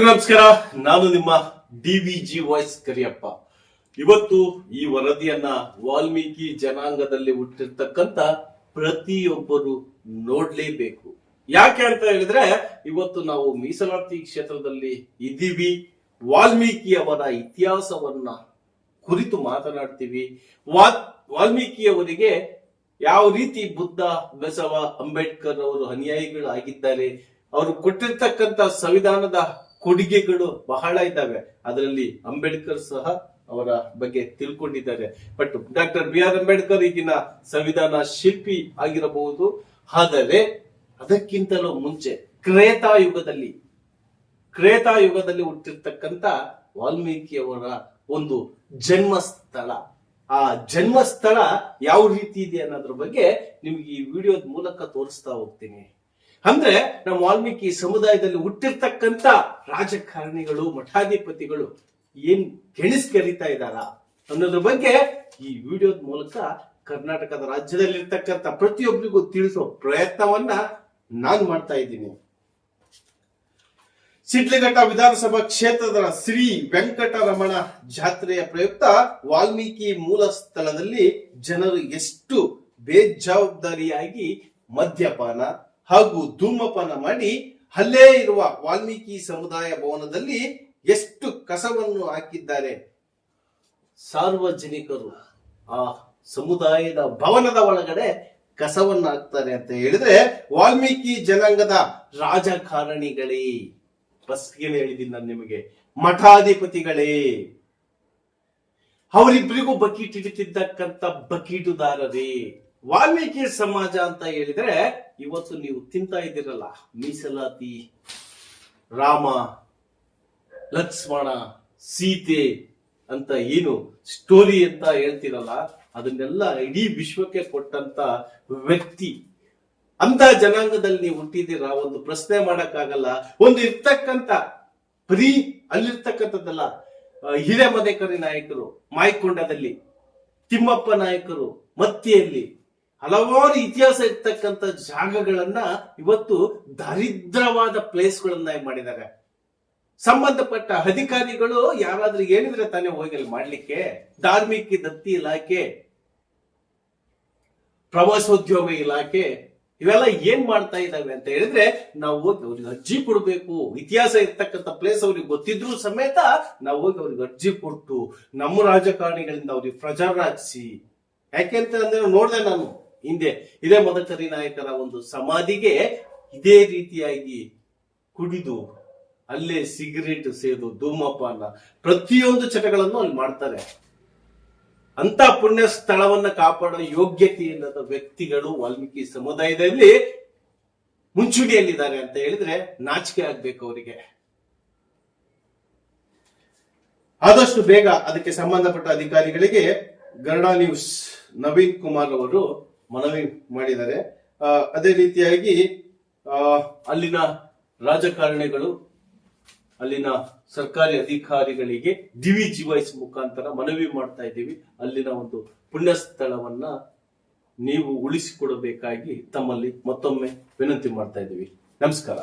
ನಮಸ್ಕಾರ. ನಾನು ನಿಮ್ಮ ಡಿವಿಜಿ ವಾಯ್ಸ್ ಕರಿಯಪ್ಪ. ಇವತ್ತು ಈ ವರದಿಯನ್ನ ವಾಲ್ಮೀಕಿ ಜನಾಂಗದಲ್ಲಿ ಹುಟ್ಟಿರ್ತಕ್ಕಂತ ಪ್ರತಿಯೊಬ್ಬರು ನೋಡ್ಲೇಬೇಕು. ಯಾಕೆ ಅಂತ ಹೇಳಿದ್ರೆ ಇವತ್ತು ನಾವು ಮೀಸಲಾತಿ ಕ್ಷೇತ್ರದಲ್ಲಿ ಇದ್ದೀವಿ. ವಾಲ್ಮೀಕಿ ಅವರ ಇತಿಹಾಸವನ್ನ ಕುರಿತು ಮಾತನಾಡ್ತೀವಿ. ವಾಲ್ಮೀಕಿಯವರಿಗೆ ಯಾವ ರೀತಿ ಬುದ್ಧ, ಬಸವ, ಅಂಬೇಡ್ಕರ್ ಅವರು ಅನುಯಾಯಿಗಳು ಆಗಿದ್ದಾರೆ, ಅವರು ಕೊಟ್ಟಿರ್ತಕ್ಕಂಥ ಸಂವಿಧಾನದ ಕೊಡುಗೆಗಳು ಬಹಳ ಇದ್ದಾವೆ. ಅದರಲ್ಲಿ ಅಂಬೇಡ್ಕರ್ ಸಹ ಅವರ ಬಗ್ಗೆ ತಿಳ್ಕೊಂಡಿದ್ದಾರೆ. But doctor B R. ಅಂಬೇಡ್ಕರ್ ಈಗಿನ ಸಂವಿಧಾನ ಶಿಲ್ಪಿ ಆಗಿರಬಹುದು. ಆದರೆ ಅದಕ್ಕಿಂತಲೂ ಮುಂಚೆ ತ್ರೇತಾಯುಗದಲ್ಲಿ ಹುಟ್ಟಿರ್ತಕ್ಕಂಥ ವಾಲ್ಮೀಕಿಯವರ ಒಂದು ಜನ್ಮಸ್ಥಳ, ಆ ಜನ್ಮಸ್ಥಳ ಯಾವ ರೀತಿ ಇದೆ ಅನ್ನೋದ್ರ ಬಗ್ಗೆ ನಿಮ್ಗೆ ಈ ವಿಡಿಯೋದ ಮೂಲಕ ತೋರಿಸ್ತಾ ಹೋಗ್ತೀನಿ. ಅಂದ್ರೆ ನಮ್ಮ ವಾಲ್ಮೀಕಿ ಸಮುದಾಯದಲ್ಲಿ ಹುಟ್ಟಿರ್ತಕ್ಕಂಥ ರಾಜಕಾರಣಿಗಳು, ಮಠಾಧಿಪತಿಗಳು ಏನ್ ಕೆಣಿಸ್ಕರಿತಾ ಇದ್ದಾರ ಅನ್ನೋದ್ರ ಬಗ್ಗೆ ಈ ವಿಡಿಯೋದ ಮೂಲಕ ಕರ್ನಾಟಕದ ರಾಜ್ಯದಲ್ಲಿರ್ತಕ್ಕಂಥ ಪ್ರತಿಯೊಬ್ಬರಿಗೂ ತಿಳಿಸೋ ಪ್ರಯತ್ನವನ್ನ ನಾನು ಮಾಡ್ತಾ ಇದ್ದೀನಿ. ಶಿಡ್ಲಘಟ್ಟ ವಿಧಾನಸಭಾ ಕ್ಷೇತ್ರದ ಶ್ರೀ ವೆಂಕಟರಮಣ ಜಾತ್ರೆಯ ಪ್ರಯುಕ್ತ ವಾಲ್ಮೀಕಿ ಮೂಲ ಸ್ಥಳದಲ್ಲಿ ಜನರು ಎಷ್ಟು ಬೇಜವಾಬ್ದಾರಿಯಾಗಿ ಮದ್ಯಪಾನ ಹಾಗೂ ಧೂಮಪಾನ ಮಾಡಿ ಅಲ್ಲೇ ಇರುವ ವಾಲ್ಮೀಕಿ ಸಮುದಾಯ ಭವನದಲ್ಲಿ ಎಷ್ಟು ಕಸವನ್ನು ಹಾಕಿದ್ದಾರೆ. ಸಾರ್ವಜನಿಕರು ಆ ಸಮುದಾಯದ ಭವನದ ಒಳಗಡೆ ಕಸವನ್ನ ಹಾಕ್ತಾರೆ ಅಂತ ಹೇಳಿದ್ರೆ ವಾಲ್ಮೀಕಿ ಜನಾಂಗದ ರಾಜಕಾರಣಿಗಳೇ, ಬಸ್ಗೆ ಹೇಳಿದ್ದೀನಿ ನಾನು ನಿಮಗೆ, ಮಠಾಧಿಪತಿಗಳೇ, ಅವರಿಬ್ಬರಿಗೂ ಬಕೀಟ್ ಹಿಡಿತಿದ್ದಕ್ಕಂಥ ಬಕೀಟುದಾರರೇ. ವಾಲ್ಮೀಕಿ ಸಮಾಜ ಅಂತ ಹೇಳಿದ್ರೆ ಇವತ್ತು ನೀವು ತಿಂತಾ ಇದ್ದೀರಲ್ಲ ಮೀಸಲಾತಿ, ರಾಮ, ಲಕ್ಷ್ಮಣ, ಸೀತೆ ಅಂತ ಏನು ಸ್ಟೋರಿ ಅಂತ ಹೇಳ್ತಿರಲ್ಲ, ಅದನ್ನೆಲ್ಲ ಇಡೀ ವಿಶ್ವಕ್ಕೆ ಕೊಟ್ಟಂತ ವ್ಯಕ್ತಿ. ಅಂತ ಜನಾಂಗದಲ್ಲಿ ನೀವು ಹುಟ್ಟಿದ್ದೀರಾ, ಒಂದು ಪ್ರಶ್ನೆ ಮಾಡಕ್ಕಾಗಲ್ಲ. ಒಂದು ಇರ್ತಕ್ಕಂಥ ಬರೀ ಅಲ್ಲಿರ್ತಕ್ಕಂಥದ್ದಲ್ಲ, ಹಿರೇಮದೇಕರಿ ನಾಯಕರು ಮಾಯಕೊಂಡದಲ್ಲಿ, ತಿಮ್ಮಪ್ಪ ನಾಯಕರು ಮತ್ತಿಯಲ್ಲಿ, ಹಲವಾರು ಇತಿಹಾಸ ಇರ್ತಕ್ಕಂಥ ಜಾಗಗಳನ್ನ ಇವತ್ತು ದರಿದ್ರವಾದ ಪ್ಲೇಸ್ಗಳನ್ನ ಮಾಡಿದ್ದಾರೆ. ಸಂಬಂಧಪಟ್ಟ ಅಧಿಕಾರಿಗಳು ಯಾರಾದ್ರೂ ಹೇಳಿದ್ರೆ ತಾನೇ ಹೋಗಿ ಅಲ್ಲಿ ಮಾಡ್ಲಿಕ್ಕೆ. ಧಾರ್ಮಿಕ ದತ್ತಿ ಇಲಾಖೆ, ಪ್ರವಾಸೋದ್ಯಮ ಇಲಾಖೆ ಇವೆಲ್ಲ ಏನ್ ಮಾಡ್ತಾ ಇದಾವೆ ಅಂತ ಹೇಳಿದ್ರೆ ನಾವು ಹೋಗಿ ಅವ್ರಿಗೆ ಅರ್ಜಿ ಕೊಡ್ಬೇಕು. ಇತಿಹಾಸ ಇರ್ತಕ್ಕಂಥ ಪ್ಲೇಸ್ ಅವ್ರಿಗೆ ಗೊತ್ತಿದ್ರು ಸಮೇತ ನಾವು ಹೋಗಿ ಅವ್ರಿಗೆ ಅರ್ಜಿ ಕೊಟ್ಟು ನಮ್ಮ ರಾಜಕಾರಣಿಗಳಿಂದ ಅವ್ರಿಗೆ ಪ್ರಚಾರ ಹಾಕ್ಸಿ. ಯಾಕೆಂತ ಅಂದ್ರೆ ನೋಡ್ದೆ ನಾನು ಹಿಂದೆ ಇದೇ ಮದಕರಿ ನಾಯಕರ ಒಂದು ಸಮಾಧಿಗೆ ಇದೇ ರೀತಿಯಾಗಿ ಕುಡಿದು ಅಲ್ಲೇ ಸಿಗರೇಟ್ ಸೇದು ಧೂಮಪಾನ ಪ್ರತಿಯೊಂದು ಚಟಗಳನ್ನು ಅಲ್ಲಿ ಮಾಡ್ತಾರೆ. ಅಂತ ಪುಣ್ಯ ಸ್ಥಳವನ್ನ ಕಾಪಾಡೋ ಯೋಗ್ಯತೆ ಇಲ್ಲದ ವ್ಯಕ್ತಿಗಳು ವಾಲ್ಮೀಕಿ ಸಮುದಾಯದಲ್ಲಿ ಮುಂಚೂಣಿಯಲ್ಲಿದ್ದಾರೆ ಅಂತ ಹೇಳಿದ್ರೆ ನಾಚಿಕೆ ಆಗ್ಬೇಕು ಅವರಿಗೆ. ಆದಷ್ಟು ಬೇಗ ಅದಕ್ಕೆ ಸಂಬಂಧಪಟ್ಟ ಅಧಿಕಾರಿಗಳಿಗೆ ಗರುಡ ನ್ಯೂಸ್ ನವೀನ್ ಕುಮಾರ್ ಅವರು ಮನವಿ ಮಾಡಿದ್ದಾರೆ. ಅದೇ ರೀತಿಯಾಗಿ ಅಲ್ಲಿನ ರಾಜಕಾರಣಿಗಳು, ಅಲ್ಲಿನ ಸರ್ಕಾರಿ ಅಧಿಕಾರಿಗಳಿಗೆ ಡಿವಿಜಿ ವಾಯ್ಸ್ ಮುಖಾಂತರ ಮನವಿ ಮಾಡ್ತಾ ಇದ್ದೀವಿ. ಅಲ್ಲಿನ ಒಂದು ಪುಣ್ಯ ಸ್ಥಳವನ್ನ ನೀವು ಉಳಿಸಿಕೊಡಬೇಕಾಗಿ ತಮ್ಮಲ್ಲಿ ಮತ್ತೊಮ್ಮೆ ವಿನಂತಿ ಮಾಡ್ತಾ ಇದ್ದೀವಿ. ನಮಸ್ಕಾರ.